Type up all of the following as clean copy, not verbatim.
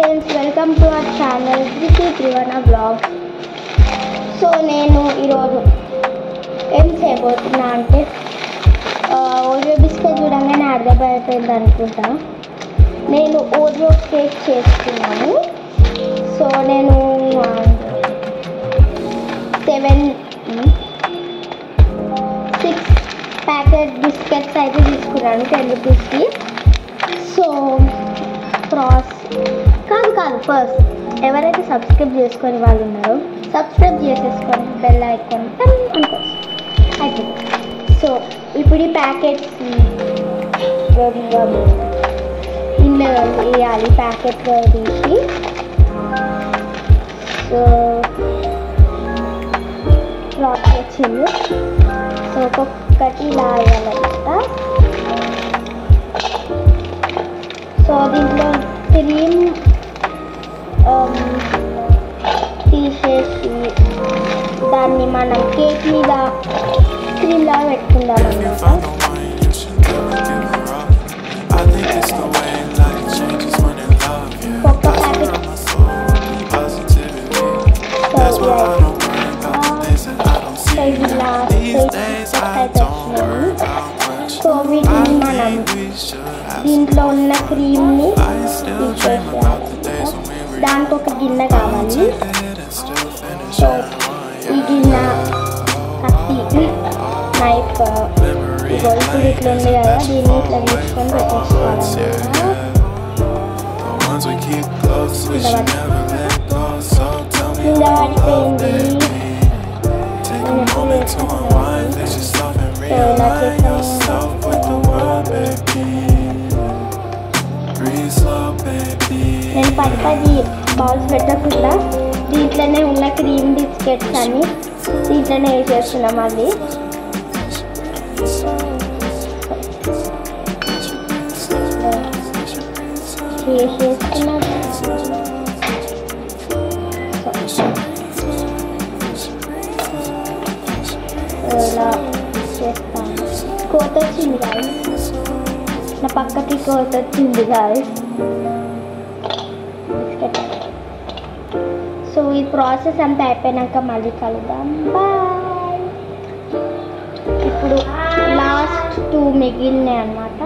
friends, welcome to our channel. This is Trivana Vlog. So నేను ఈరోజు ఏం చేయబోతున్నా అంటే ఓరియో బిస్కెట్ చూడంగానే అర్థమైపోయింది అనుకుంటా. నేను ఓరియో కేక్ చేస్తున్నాను. సో నేను 6 ప్యాకెట్ బిస్కెట్స్ అయితే తీసుకున్నాను 10 రూపీస్కి. సో కాదు ఫస్ట్ ఎవరైతే సబ్స్క్రైబ్ చేసుకొని వాళ్ళు ఉన్నారో సబ్స్క్రైబ్ చేసేసుకొని బెల్ ఐకాన్ అనుకోవచ్చు అయిపోయింది. సో ఇప్పుడు ఈ ప్యాకెట్స్ ఇందులో వేయాలి ప్యాకెట్లో తీసి. సో క్లాత్ వచ్చింది. సో ఒక్కొక్కటి ఇలా వేయాలన్నమాట. సో దీంట్లో క్రీమ్ తీసేసి దాన్ని మనం కేక్ మీద క్రీమ్ లాగా పెట్టుకుందాం అన్నమాట. ఒక్క ప్యాకెట్ సో వీటిని మనం దీంట్లో ఉన్న క్రీమ్ని తీసేసేయాలి. దానికి ఒక గిన్నె కావాలి. సో ఈ గిన్నె కత్తి నైఫ్ ఇప్పుడు ఇట్లా ఉంది కదా, దీన్ని ఇట్లా తీసుకొని పెట్టేసుకోవాలి. కింద పడిపోయింది. సో ఇలా చేస్తాను. నేను 10 బౌల్స్ పెట్టకుండా దీంట్లోనే ఉన్న క్రీమ్ బిస్కెట్స్ అన్ని దీంట్లోనే వేసేస్తున్నాం. అది వేసేస్తున్నాం. ఇలా చేస్తాను. కోత వచ్చింది కాదు, నా పక్కకి కోత వచ్చింది కాదు. సో ఈ ప్రాసెస్ అంతా అయిపోయాక మళ్ళీ కలుద్దాం. బాయ్. ఇప్పుడు లాస్ట్ 2 మిగిలినాయి అన్నమాట.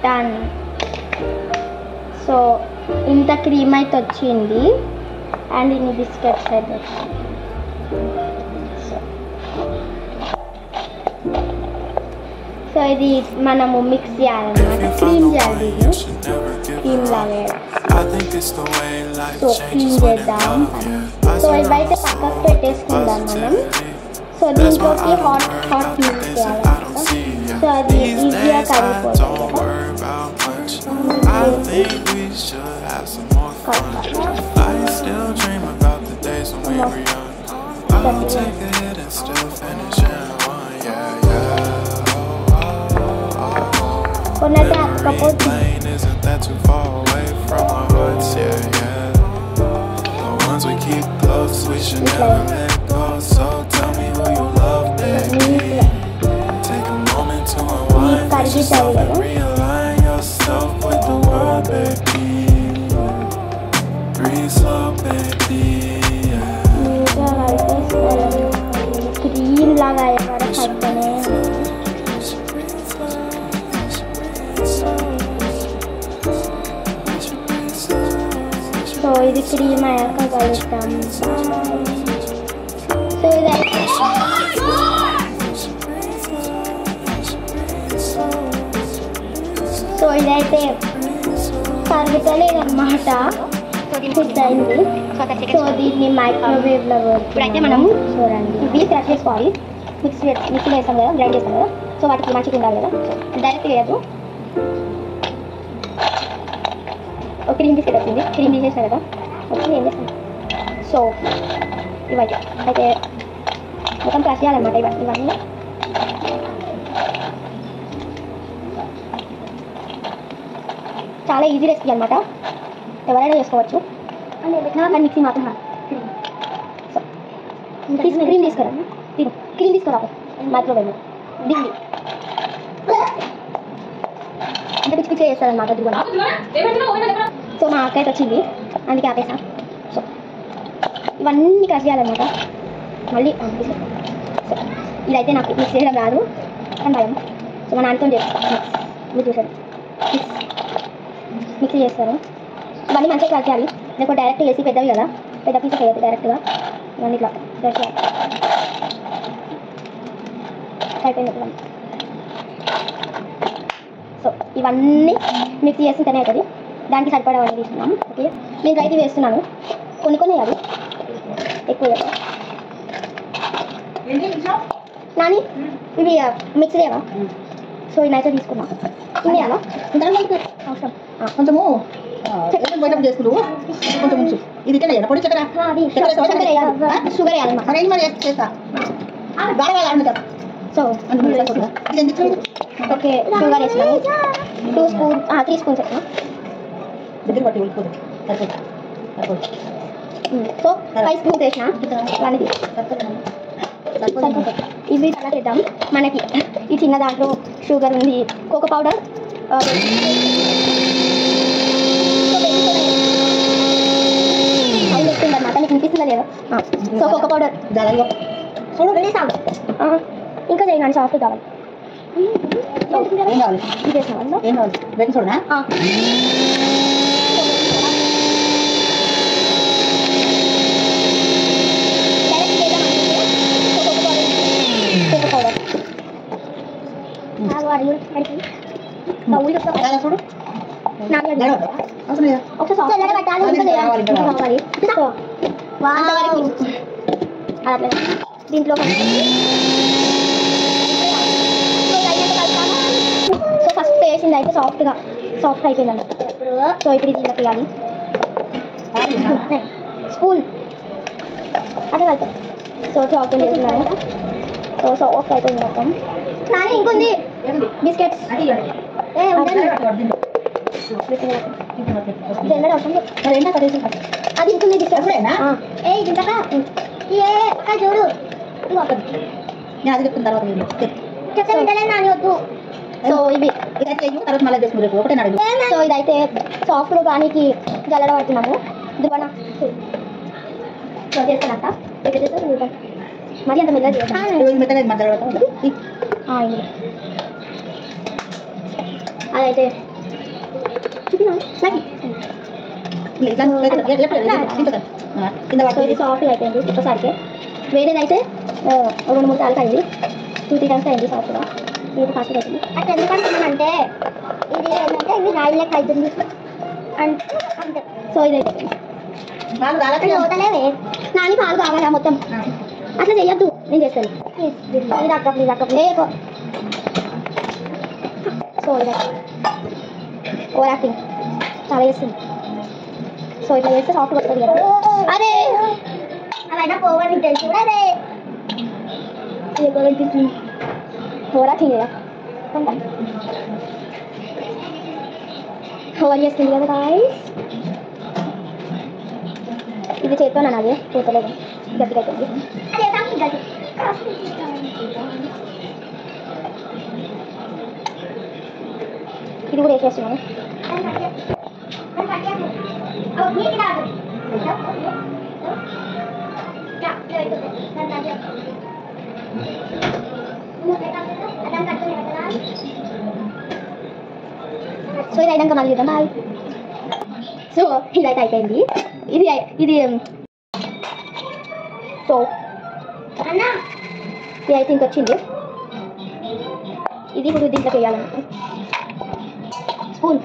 డన్. సో ఇంత క్రీమ్ అయితే వచ్చింది అండ్ ఇన్ని బిస్కెట్స్ అయితే వచ్చింది. సో ఇది మనము మిక్స్ చేయాలన్నమాట. క్రీమ్ చేయాలి, క్రీమ్ లాగా. సో క్రీమ్ చేద్దాం. సో ఇవైతే పక్కకు పెట్టేసుకుందాం మనం. సో దీంట్లోకి హాట్ మిక్స్ చేయాలన్నమాట. సో అది ఈజీగా కరిగిపోతుంది కదా. కొన్నైతే అతకపోతుంది. కరిగితాయి కదా. క్రీమ్ లాగా అయ్యేవారు కలుపుతూనే. సో ఇది క్రీమ్ అయ్యాక కలుపుతాం. సో ఇదైతే కరుగుతలేదన్నమాట. ఫుడ్ అయింది. సో దీన్ని మైక్రోవేవ్లో ఇప్పుడైతే మనం చూడండి ఇవి క్రష్ చేసుకోవాలి. మిక్సీలో వేస్తాం కదా, గ్రైండ్ చేస్తాం కదా. సో వాటికి మంచిగా ఉండాలి కదా. డైరెక్ట్ లేదు. ఒక క్రీమ్ బిస్కెట్ వచ్చింది, క్రీమ్ తీసేసాం కదా. వచ్చి ఏం చేస్తాం. సో ఇవైతే మొత్తం క్రష్ చేయాలన్నమాట. ఇవన్నీ చాలా ఈజీ రెసిపీ అనమాట, ఎవరైనా చేసుకోవచ్చు. కానీ మిక్సీ మాత్రం క్రీమ్ తీసుకురా, క్రీమ్ తీసుకురా. మైక్రోవేవ్ దిండి అంటే పిచ్చి పిచ్చి చేస్తారు అన్నమాట దిగువ. సో మా అక్క అయితే వచ్చింది అందుకే ఆపేసా. సో ఇవన్నీ క్రష్ చేయాలన్నమాట మళ్ళీ. సో ఇదైతే నాకు మిక్స్ చేయడం రాదు అని భయం. సో మా నాన్నతో చేస్తాను మీరు చూసారు మిక్సీ చేస్తారు. ఇవన్నీ మంచిగా క్రష్ చేయాలి లేకపోతే డైరెక్ట్ వేసి పెద్దవి కదా పెద్ద పీసెస్ వేయాలి డైరెక్ట్గా. ఇవన్నీ ఇట్లా క్రష్ చేయాలి. అయిపోయింది. సో ఇవన్నీ మిక్సీ చేస్తుంటేనే అవుతుంది. దానికి సరిపడవన్నీ తీసుకున్నాము. ఓకే నేను రైతు వేస్తున్నాను కొన్ని వేయాలి ఎక్కువ నాని ఇవి మిక్సీ చేయవా. సో ఇవైతే తీసుకున్నాం ఇన్ని వేయాలా అవసరం కొంచెము బయటకు చేసుకుంటూ కొంచెం ఉంచు. ఇది పొడి చక్కెర షుగర్ వేయాలి మరి చేస్తా బాగా. సో ఓకే షుగర్ వేసినాము 2 స్పూన్ 3 స్పూన్స్ వేసినా దగ్గర పట్టి ఉడిపోతుంది సరిపోతుంది. సో 5 స్పూన్స్ వేసిన వాళ్ళకి ఇవి అలా చేద్దాం. మనకి ఈ చిన్న దాంట్లో షుగర్ ఉంది కోకో పౌడర్ అవి చెప్తుందన్నమాట నీకు వినిపిస్తుందా లేదా. సో కోకో పౌడర్ చూడండి సాగు ఇంకా చేయండి సాఫ్ట్ కావాలి. ఏం కావాలి ఇది వేసినా ఏం కావాలి బేకింగ్ సోడా చూడు దీంట్లో సో ఫస్ట్ వేసింది అయితే సాఫ్ట్ అయిపోయిందండి. సో ఇప్పుడు దీంట్లో వేయాలి స్పూన్ అదే వెళ్తాం. సో చాక్ చేస్తున్నాను. సో సాఫ్ట్ అయిపోయింది మొత్తం. కానీ ఇంకొంది బిస్కెట్స్ అది ఇంకొంది బిస్కెట్స్ చూడు నేను అది చెప్తున్న తర్వాత నాని వద్దు. సో ఇవి తర్వాత మళ్ళీ చేసుకుంటారు ఒకటే నడు. సో ఇదైతే సాఫ్ట్ దానికి జల్లడ పడుతున్నాము దువ్వన. సో చేస్తానంట మరి అంత మెల్లగా అదైతే సాఫ్ట్ అయిపోయింది ఒక్కసారికి. వేరేదైతే 2-3 సార్లు అయింది 2-3 టైమ్స్ అయింది సాఫ్ట్గా. ఇది ఫాస్ట్ అవుతుంది. అట్లా ఎందుకంటున్నానంటే ఇది ఏంటంటే ఇది రాయి లెక్క అవుతుంది అంటే. సో ఇదైతే వదలేవే నాని పాలు కావాలా మొత్తం అట్లా చెయ్యొద్దు. నేను చేస్తాను ప్లీజ్ అక్క ప్లీజ్ అక్క ప్లీజ్. సో ఇది ఓవర్ యాక్టింగ్ చాలా చేస్తుంది. సో ఇట్లా చేస్తే సాఫ్ట్ వస్తుంది కదా. అరే అవైనా పోవాలి నీకు తెలుసు అదే ఓవర్ యాక్టింగ్ కదా ఓవర్ చేస్తుంది కదా గాయ్స్. ఇది చేస్తాను అదే పోతలేదు గట్టిగా అవుతుంది. ఇది కూడా వేసేస్తున్నాను. సో ఇది అయినాక మళ్ళీ చూద్దాం. బాయ్. సో ఇదైతే అయిపోయింది. ఇది సో ఇది అయితే ఇంకొచ్చింది. ఇది ఇప్పుడు దీంట్లోకి వేయాలన్నమాట. స్పూన్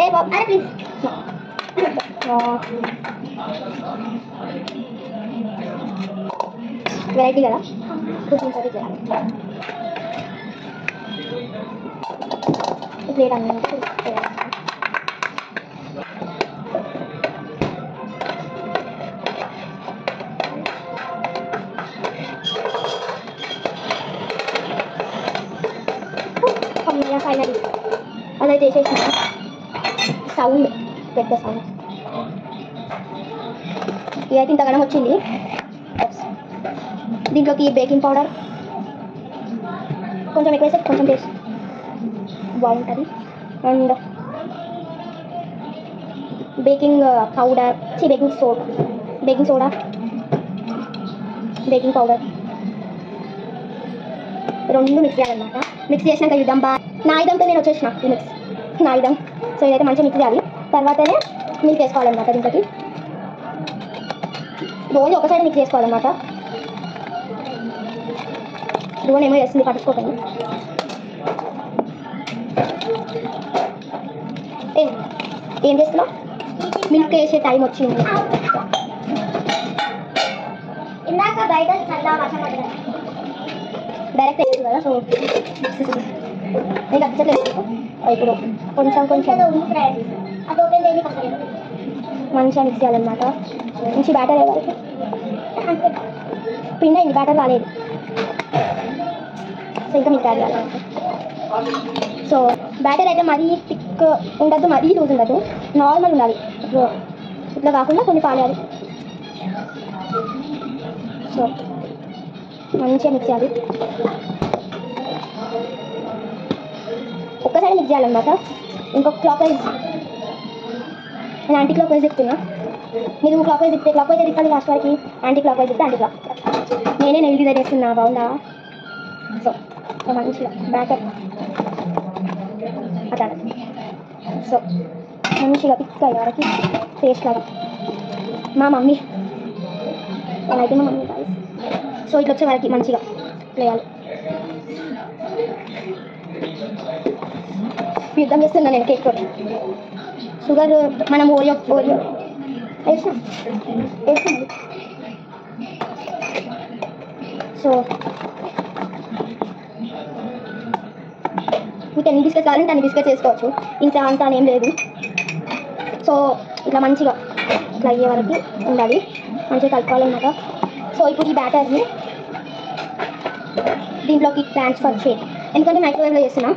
ఏ బాబు అరే ప్లీజ్ వెరైటీ కదా కొంచెం సరి చేయాలి. ప్లేట్ అన్నీ ఫైనల్ అదైతే చేసేసిన సౌండ్ పెద్ద సౌండ్. ఇదైతే ఇంతగానం వచ్చింది. దీంట్లోకి బేకింగ్ పౌడర్ కొంచెం ఎక్కువ వేస్తే కొంచెం టేస్ట్ బాగుంటుంది. And baking powder baking soda baking powder రెండు మిక్స్ చేయాలన్నమాట. మిక్స్ చేసినాక ఇద్దాం నా ఐదంతో నేను వచ్చేసిన ఈ మిక్స్ నా ఐదం. సో ఇదైతే మంచిగా మిక్స్ చేయాలి. తర్వాతనే మిల్క్ వేసుకోవాలన్నమాట. దీంట్లోకి రోజు ఒక సైడ్ మిక్స్ చేసుకోవాలన్నమాట. రోజు ఏమో వేస్తుంది పట్టుకోకండి. ఏం చేస్తున్నావు? మిల్క్ వేసే టైం వచ్చింది. ఇందాక బయట చల్ల వర్షం పడుతుంది డైరెక్ట్ వేయదు కదా. సో నేను అచ్చట్లేదు. ఇప్పుడు కొంచెం మంచిగా మిక్స్ చేయాలన్నమాట. మంచి బ్యాటర్ వేయాలి. పిండి అయింది, బ్యాటర్ రాలేదు. సో ఇంకా మిక్స్ చేయాలి. సో బ్యాటర్ అయితే మరీ థిక్ ఉండద్దు, మరీ లూజ్ ఉండదు, నార్మల్ ఉండాలి. ఇట్లా కాకుండా కొన్ని పాలేయాలి. సో మంచిగా మిక్స్ చేయాలి. ఒక్కసారి మిక్స్ చేయాలన్నమాట. ఇంకొక క్లాక్ వైజ్ నేను యాంటీ క్లాక్ వైజ్ చెప్తున్నా. మీరు క్లాక్ వైజ్ చెప్తే క్లాక్ వైజ్ తిప్పాలి లాస్ట్ వరకు, యాంటీ క్లాక్ వైజ్ చెప్తే యాంటీ క్లాక్. నేనే నెల్ డిజైన్ చేస్తున్నా, బాగుందా? సో మంచిగా బ్యాటర్ అట్లా. సో మంచిగా థిక్ అయ్యే వరకు పేస్ట్ లాగా. మా మమ్మీ అయితే మా మమ్మీ కాదు. సో ఇట్లా వచ్చే వరకు మంచిగా వేయాలి. యుద్ధం చేస్తున్నాను నేను కేక్ తోటి. షుగర్ మనం ఓరియో వేసినాం. సో మీకు ఎన్ని బిస్కెట్స్ కావాలంటే అన్ని బిస్కెట్స్ చేసుకోవచ్చు. ఇంకా అంతా ఏం లేదు. సో ఇట్లా మంచిగా ఇట్లా అయ్యే వరకు ఉండాలి, మంచిగా కలుపుకోవాలన్నమాట. సో ఇప్పుడు ఈ బ్యాటర్ని దీంట్లోకి ట్రాన్స్ఫర్ చేయాలి. ఎందుకంటే మైక్రోవేవ్లో చేస్తున్నా.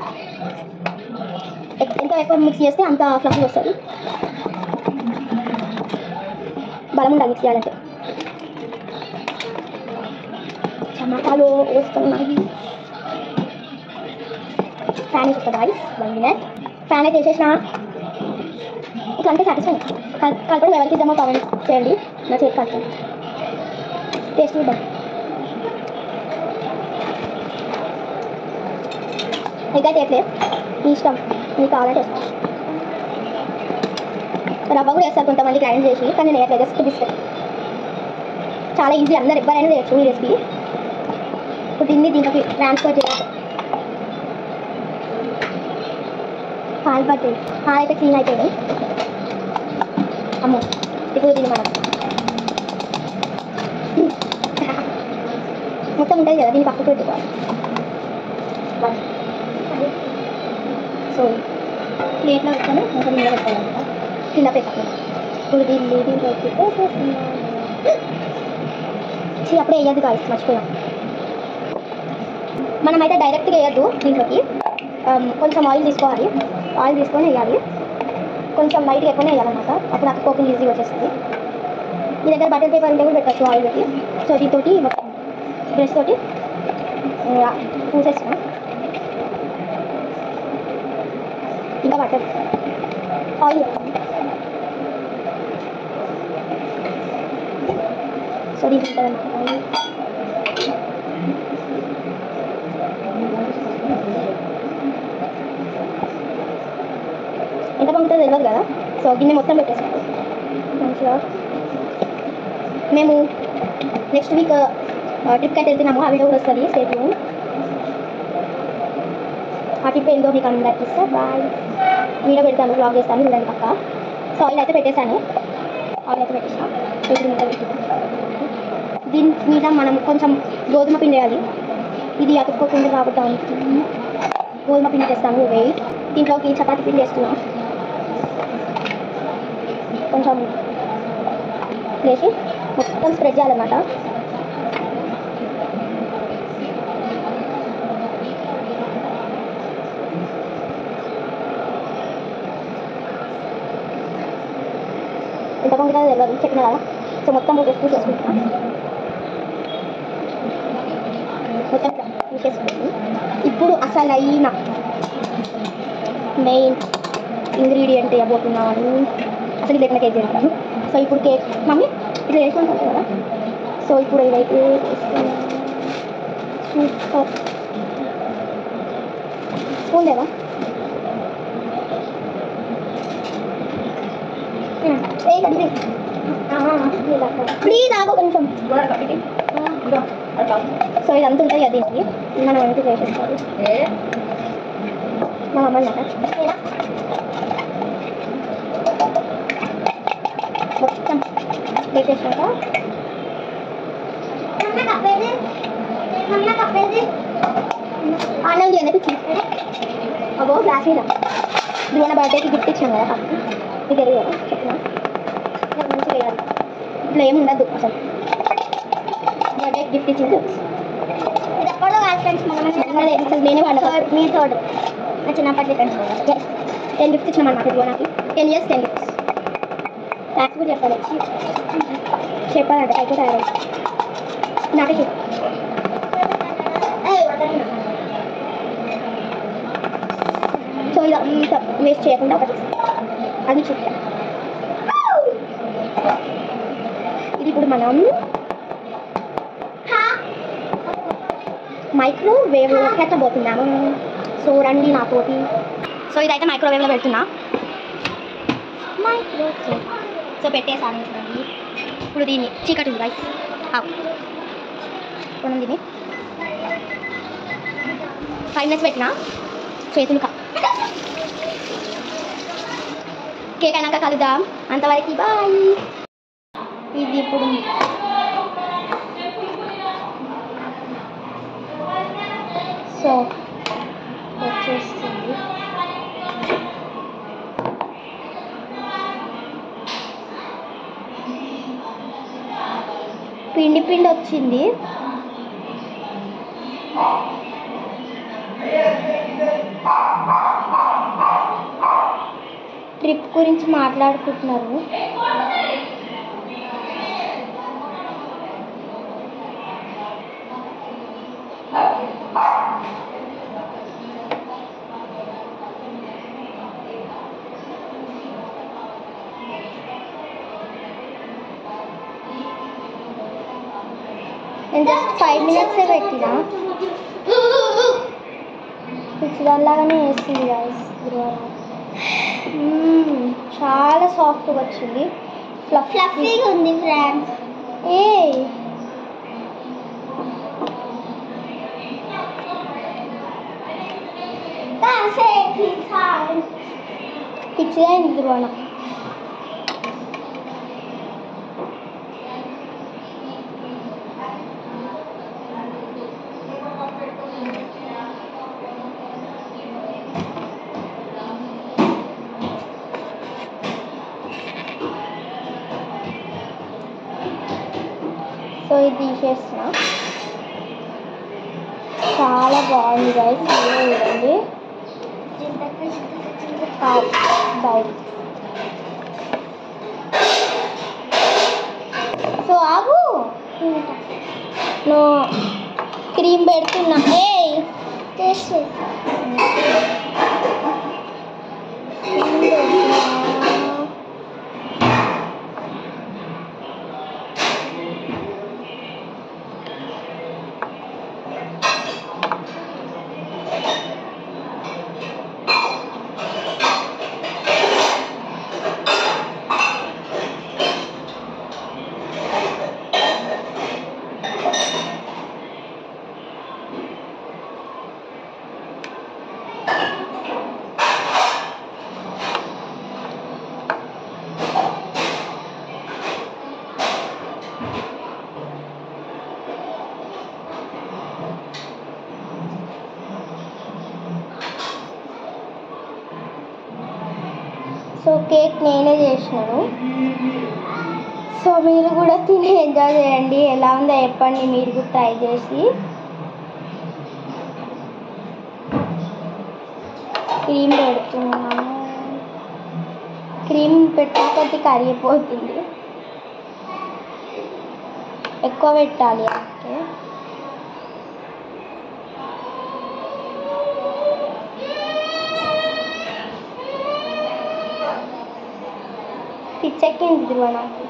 ఎంత ఎక్కువ మిక్స్ చేస్తే అంత ఫ్లఫీ వస్తుంది. బలం ఉండాలి మిక్స్ చేయాలంటే. టమాటాలు వేస్తున్నాయి. ఫ్యాన్ వేసుకుంటా. 1 minute ఫ్యాన్ అయితే వేసేసిన. ఇట్లా అంటే సాటిస్ఫైడ్. కలపడం ఎవరికి ఇద్దామో కామెంట్ చేయండి. నా చేతి కలుపుతాను, టేస్ట్ చూద్దాం. ఇంకా చేయట్లేదు, మీ ఇష్టం, మీకు కావాలంటే వేసుకో. రవ్వ కూడా వేస్తారు కొంతమంది గ్రైండ్ చేసి, కానీ నేను వేయట్లేదు. జస్ట్ బిస్కెట్ చాలా ఈజీ, అందరు ఎవరైనా చేయొచ్చు ఈ రెసిపీ. ఇప్పుడు దీన్ని దీంట్లోకి ట్రాన్స్ఫర్ చేయాలి. పాలు పట్టి పాలు అయితే క్లీన్ అయిపోయింది. అమ్మో ఇప్పుడు దీన్ని మనం మొత్తం ఉంటుంది కదా, దీన్ని పక్కకు పెట్టుకోవాలి. సో ప్లేట్లో పెట్టుకొని ఇంకా మీద పెట్టాలన్నమాట. కింద పెట్టుకోవాలి. ఇప్పుడు దీంట్లో అప్పుడే వేయద్దు కాదు, మర్చిపోయాం. మనమైతే డైరెక్ట్గా వేయద్దు. దీంట్లోకి కొంచెం ఆయిల్ తీసుకోవాలి. ఆయిల్ తీసుకొని వేయాలి. కొంచెం లైట్గా ఎక్కువనే వేయాలన్నమాట. అప్పుడు అతుక్కోకుండా ఈజీగా వచ్చేస్తుంది. మీ దగ్గర బటర్ పేపర్ ఉంటే కూడా పెట్టచ్చు ఆయిల్ పెట్టి. సో దీంతో బ్రష్ తోటి పూసేస్తాం. ఇంకా బటర్ ఆయిల్. సో దీంట్లో ఉంటుందన్నమాట ఆయిల్. ఎంత పంపుతుందో తెలియదు కదా. సో గిన్నె మొత్తం పెట్టేసుకోండి మంచిగా. మేము నెక్స్ట్ వీక్ ట్రిప్కి అయితే వెళ్తున్నాము. ఆ వీడియో కూడా వస్తుంది. Stay tune. ఆ ట్రిప్ ఏందో మీకు అందరికి ఇస్తే బాయ్. వీడియో పెడతాను, బ్లాగ్ చేస్తాను, చూడండి పక్క. సో ఆయిల్ అయితే పెట్టేశాను. ఆయిల్ అయితే పెట్టేసాను. ఇప్పుడు మీద పెట్టి దీని మీద మనం కొంచెం గోధుమ పిండి వేయాలి. ఇది అతుక్కోకుండా రావడానికి గోధుమ పిండి వేస్తాము. వెయిట్ దీంట్లోకి చపాతీ పిండి వేస్తున్నాం. కొంచెం వేసి మొత్తం స్ప్రెడ్ చేయాలన్నమాట. ఎంత పొంగుతుందో తెలియదు, చెప్పిన కదా. సో మొత్తం పూసేసుకుని చేసుకుంటున్నాను, మొత్తం పూసేసుకుంటుంది. ఇప్పుడు అసలు అయిన మెయిన్ ఇంగ్రీడియంట్ ఇవ్వబోతున్నాను. అసలు ఇది లేకుండా కేక్ చేస్తాను. సో ఇప్పుడు కేక్ మమ్మీ ఇట్లా వేసి ఉంటుంది కదా. సో ఇప్పుడు ఇదైతే సూపర్ స్పూన్ లేదా ప్లీజ్ ఆగో కొంచెం. సో ఇదంతా ఉంటుంది కదా దీనికి మనం ఎంత చేసేసుకోవాలి. మా అమ్మ మొత్తం పెట్టేసాక ఆనంద్ అనేది తీసుకొని అగో గ్లాస్ మీద ఇది మన బర్త్డేకి గిఫ్ట్ ఇచ్చాం కదా ఫస్ట్, మీకు తెలియదు కదా చెప్పిన మంచిగా వేయాలి. ఇట్లా ఏమి ఉండదు అసలు, బర్త్డేకి గిఫ్ట్ ఇచ్చింది నేనే వాడతాను. మీ తోడు నా చిన్నప్పటి ఫ్రెండ్స్ 10 గిఫ్ట్స్ ఇచ్చినాం అన్నమాట. ఇది నాకు 10 years 10 గిఫ్ట్స్. థ్యాంక్స్ కూడా చెప్పాలి, చెప్పాలంటే అయితే తయారై నాకే సో ఇదంతా వేస్ట్ చేయకుండా ఒకటి అది చూద్దాం. ఇది ఇప్పుడు మనం మైక్రోవేవ్లో పెట్టబోతున్నాము. సో రండి నాతోటి. సో ఇదైతే మైక్రోవేవ్లో పెడుతున్నా. సో పెట్టేసాను చూడండి. ఇప్పుడు దీన్ని చీకటి ఉంది రైస్ మనం దీన్ని 5 minutes పెట్టినా చేతులు కేక్ అయినాక కలుద్దాం. అంతవరకు బాయ్. ఇది ఇప్పుడు సో వచ్చేస్తుంది. పిండి పిండి వచ్చింది. ట్రిప్ గురించి మాట్లాడుకుంటున్నారు. నేను జస్ట్ 5 minutes పెట్టినా పిచ్చిదానిలాగానే వేస్తుంది రైస్. చాలా సాఫ్ట్గా వచ్చింది, ఫ్లఫీగా ఉంది ఫ్రెండ్స్. పిచ్చిగా అయింది ధ్రువణ. సో ఇది తీసేసిన. చాలా బాగుంది రైస్, చూడండి. సో ఆగు, నో క్రీమ్ పెడుతున్నా. సో కేక్ నేనే చేసినాను. సో మీరు కూడా తిని ఎంజాయ్ చేయండి. ఎలా ఉందో చెప్పండి, మీరు కూడా ట్రై చేసి. క్రీమ్ పెడుతున్నాను. క్రీమ్ పెట్టిన కొద్ది కరిగిపోతుంది. ఎక్కువ పెట్టాలి అంటే పిచ్చెక్కింది ధ్రువ నాకు.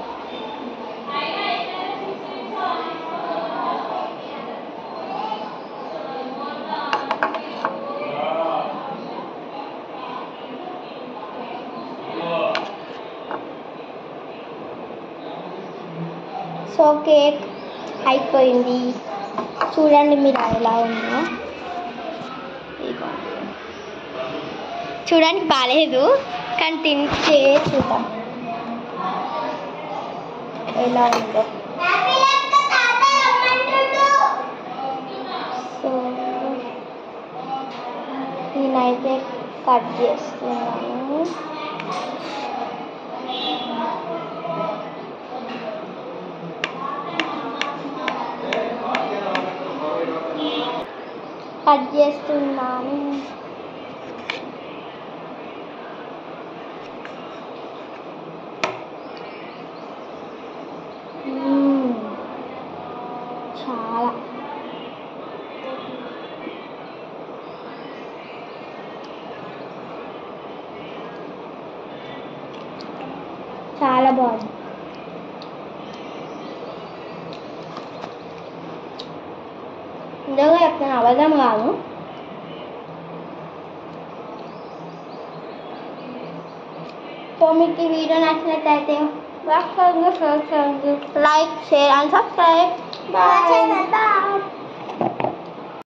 సో కేక్ అయిపోయింది. చూడండి మీరు ఎలా ఉందో. చూడడానికి బాగాలేదు కానీ తింటే చూద్దాం ఎలా ఉందో. సో నేనైతే కట్ చేస్తున్నాను. కట్ చేస్తున్నాను. చాలా చాలా బాగుంది. ఇందులో చెప్తాను, అబద్ధం కాదు. సో మీకు ఈ వీడియో నచ్చినట్లయితే like, share and subscribe. Bye.